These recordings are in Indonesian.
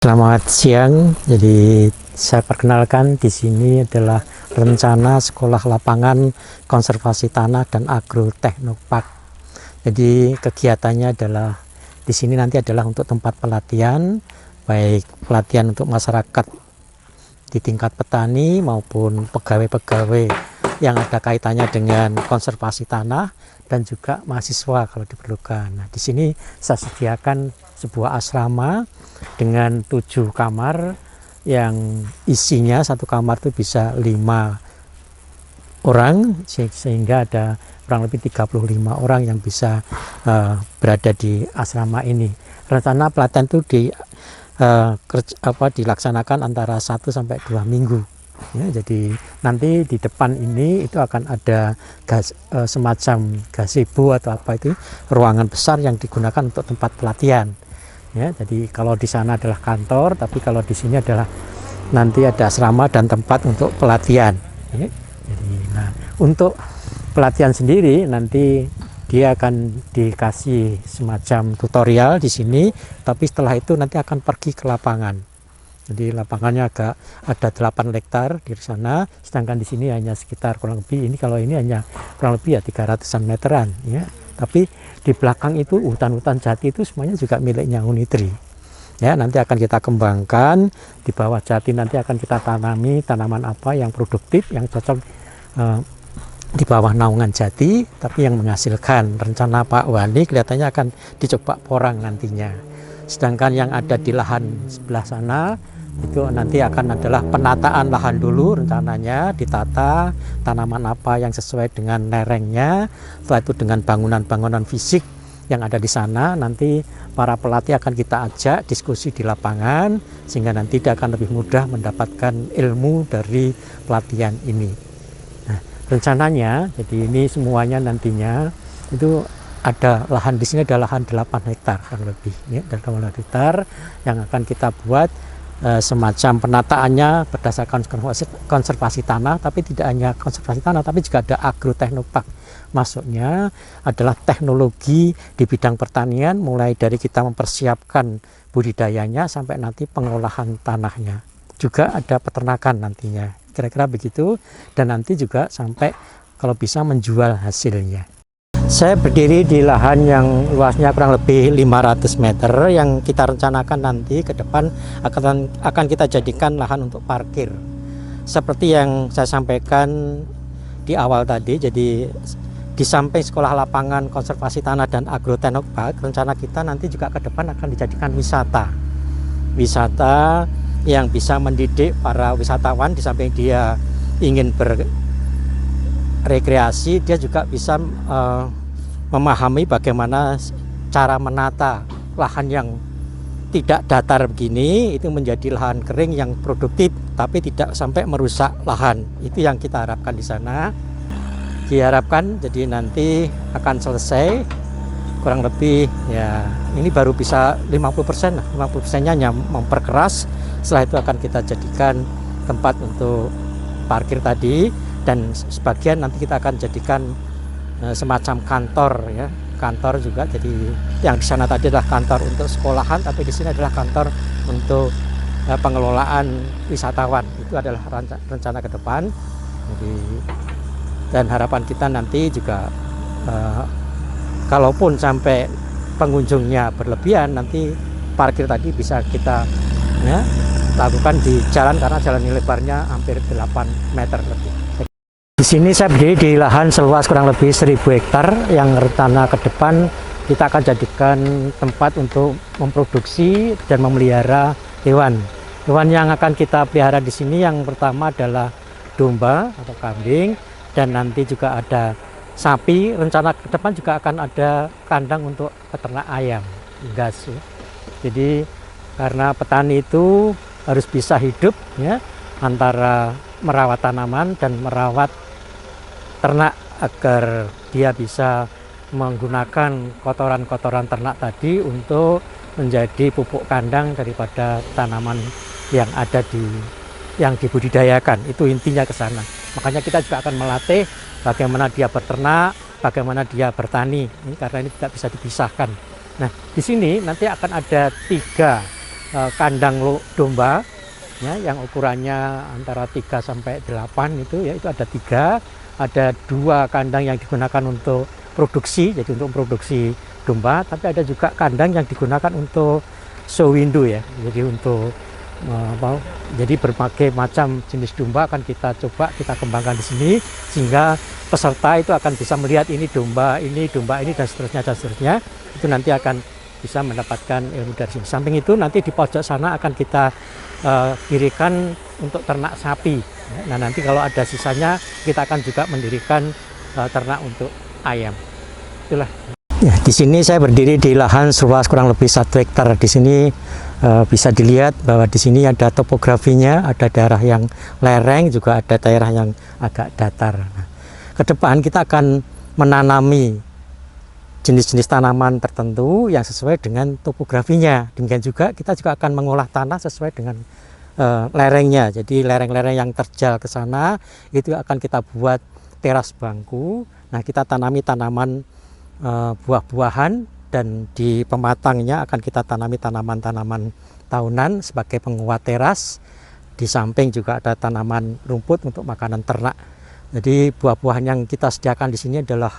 Selamat siang. Jadi saya perkenalkan di sini adalah rencana sekolah lapangan konservasi tanah dan agroteknopark. Jadi kegiatannya adalah di sini nanti adalah untuk tempat pelatihan, baik pelatihan untuk masyarakat di tingkat petani maupun pegawai-pegawai yang ada kaitannya dengan konservasi tanah dan juga mahasiswa kalau diperlukan. Nah, di sini saya sediakan sebuah asrama dengan 7 kamar yang isinya satu kamar itu bisa 5 orang, sehingga ada kurang lebih 35 orang yang bisa berada di asrama ini. Rencana pelatihan itu dilaksanakan antara 1 sampai 2 minggu. Ya, jadi nanti di depan ini itu akan ada semacam gazebo atau apa itu, ruangan besar yang digunakan untuk tempat pelatihan. Ya, jadi kalau di sana adalah kantor, tapi kalau di sini adalah nanti ada asrama dan tempat untuk pelatihan. Ya, jadi, nah, untuk pelatihan sendiri nanti dia akan dikasih semacam tutorial di sini, tapi setelah itu nanti akan pergi ke lapangan. Jadi lapangannya agak ada 8 hektar di sana, sedangkan di sini hanya sekitar kurang lebih ini hanya kurang lebih ya 300-an meteran ya. Tapi di belakang itu hutan-hutan jati itu semuanya juga miliknya Unitri. Ya, nanti akan kita kembangkan, di bawah jati nanti akan kita tanami tanaman apa yang produktif, yang cocok di bawah naungan jati, tapi yang menghasilkan. Rencana Pak Wani kelihatannya akan dicoba porang nantinya. Sedangkan yang ada di lahan sebelah sana itu nanti akan adalah penataan lahan dulu, rencananya ditata tanaman apa yang sesuai dengan lerengnya. Setelah itu dengan bangunan-bangunan fisik yang ada di sana, nanti para pelatih akan kita ajak diskusi di lapangan sehingga nanti dia akan lebih mudah mendapatkan ilmu dari pelatihan ini. Nah, rencananya jadi ini semuanya nantinya itu ada lahan di sini, ada lahan 8 hektar kurang lebih ya, dan 8 hektar yang akan kita buat semacam penataannya berdasarkan konservasi tanah, tapi tidak hanya konservasi tanah, tapi juga ada agroteknopark. Maksudnya adalah teknologi di bidang pertanian, mulai dari kita mempersiapkan budidayanya sampai nanti pengolahan tanahnya. Juga ada peternakan nantinya, kira-kira begitu, dan nanti juga sampai kalau bisa menjual hasilnya. Saya berdiri di lahan yang luasnya kurang lebih 500 meter yang kita rencanakan nanti ke depan akan kita jadikan lahan untuk parkir. Seperti yang saya sampaikan di awal tadi, jadi di samping sekolah lapangan konservasi tanah dan agroteknopark, rencana kita nanti juga ke depan akan dijadikan wisata. Wisata yang bisa mendidik para wisatawan, di samping dia ingin rekreasi, dia juga bisa memahami bagaimana cara menata lahan yang tidak datar begini itu menjadi lahan kering yang produktif tapi tidak sampai merusak lahan. Itu yang kita harapkan di sana. Diharapkan jadi nanti akan selesai kurang lebih ya, ini baru bisa 50%, 50%-nya hanya memperkeras. Setelah itu akan kita jadikan tempat untuk parkir tadi, dan sebagian nanti kita akan jadikan semacam kantor ya, kantor juga. Jadi yang di sana tadi adalah kantor untuk sekolahan, tapi di sini adalah kantor untuk pengelolaan wisatawan. Itu adalah rencana ke depan. Jadi, dan harapan kita nanti juga kalaupun sampai pengunjungnya berlebihan, nanti parkir tadi bisa kita ya, lakukan di jalan, karena jalan ini lebarnya hampir 8 meter lebih. Di sini saya berdiri di lahan seluas kurang lebih 1000 hektar yang rencana ke depan kita akan jadikan tempat untuk memproduksi dan memelihara hewan. Hewan yang akan kita pelihara di sini yang pertama adalah domba atau kambing, dan nanti juga ada sapi. Rencana ke depan juga akan ada kandang untuk peternak ayam gas. Jadi karena petani itu harus bisa hidup ya, antara merawat tanaman dan merawat ternak agar dia bisa menggunakan kotoran-kotoran ternak tadi untuk menjadi pupuk kandang daripada tanaman yang ada yang dibudidayakan. Itu intinya ke sana. Makanya kita juga akan melatih bagaimana dia beternak, bagaimana dia bertani. Ini karena ini tidak bisa dipisahkan. Nah, di sini nanti akan ada 3 kandang domba ya, yang ukurannya antara 3 sampai 8 itu ya, itu ada 3, ada 2 kandang yang digunakan untuk produksi, jadi untuk produksi domba, tapi ada juga kandang yang digunakan untuk show window ya, jadi untuk jadi berbagai macam jenis domba akan kita coba kita kembangkan di sini, sehingga peserta itu akan bisa melihat ini, domba ini dan seterusnya itu nanti akan bisa mendapatkan ilmu dari sini. Samping itu nanti di pojok sana akan kita dirikan untuk ternak sapi. Nah nanti kalau ada sisanya kita akan juga mendirikan ternak untuk ayam. Itulah. Ya, di sini saya berdiri di lahan seluas kurang lebih 1 hektar. Di sini bisa dilihat bahwa di sini ada topografinya, ada daerah yang lereng, juga ada daerah yang agak datar. Nah, ke depan kita akan menanami jenis-jenis tanaman tertentu yang sesuai dengan topografinya. Demikian juga kita juga akan mengolah tanah sesuai dengan lerengnya. Jadi lereng-lereng yang terjal ke sana itu akan kita buat teras bangku. Nah, kita tanami tanaman buah-buahan, dan di pematangnya akan kita tanami tanaman-tanaman tahunan sebagai penguat teras. Di samping juga ada tanaman rumput untuk makanan ternak. Jadi buah-buahan yang kita sediakan di sini adalah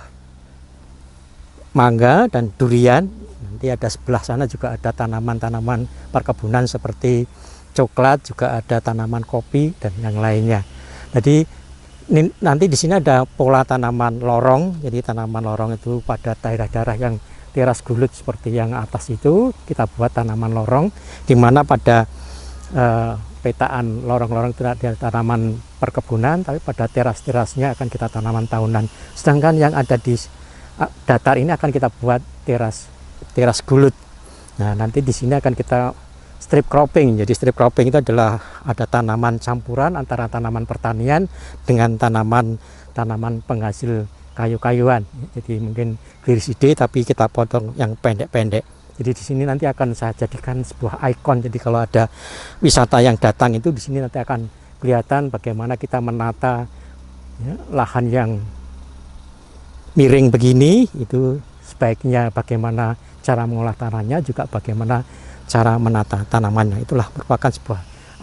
mangga dan durian. Nanti ada sebelah sana juga ada tanaman-tanaman perkebunan seperti coklat, juga ada tanaman kopi dan yang lainnya. Jadi nanti di sini ada pola tanaman lorong. Jadi tanaman lorong itu pada daerah-daerah yang teras gulut seperti yang atas itu kita buat tanaman lorong, di mana pada petaan lorong-lorong itu ada tanaman perkebunan, tapi pada teras-terasnya akan kita tanaman tahunan. Sedangkan yang ada di datar ini akan kita buat teras gulut. Nah nanti di sini akan kita strip cropping. Jadi strip cropping itu adalah ada tanaman campuran antara tanaman pertanian dengan tanaman penghasil kayu-kayuan. Jadi mungkin viriside tapi kita potong yang pendek-pendek. Jadi di sini nanti akan saya jadikan sebuah ikon. Jadi kalau ada wisata yang datang itu di sini nanti akan kelihatan bagaimana kita menata ya, lahan yang miring begini, itu sebaiknya bagaimana cara mengolah tanahnya, juga bagaimana cara menata tanamannya. Itulah merupakan sebuah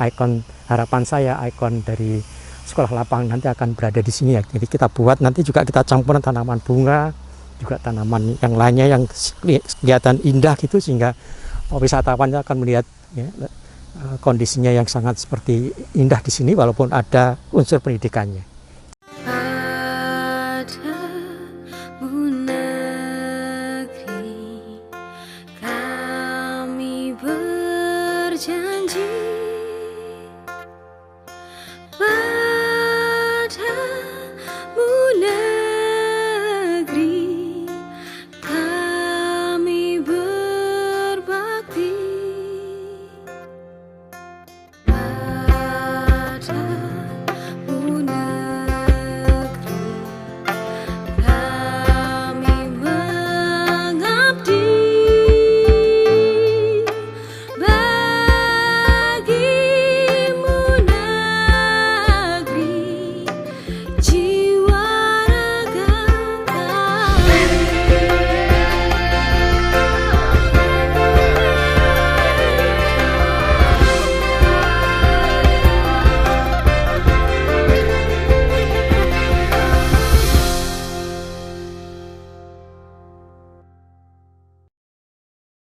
ikon. Harapan saya ikon dari sekolah lapangan nanti akan berada di sini ya. Jadi kita buat nanti juga kita campuran tanaman bunga, juga tanaman yang lainnya yang kelihatan indah gitu, sehingga wisatawan akan melihat ya, kondisinya yang sangat seperti indah di sini walaupun ada unsur pendidikannya.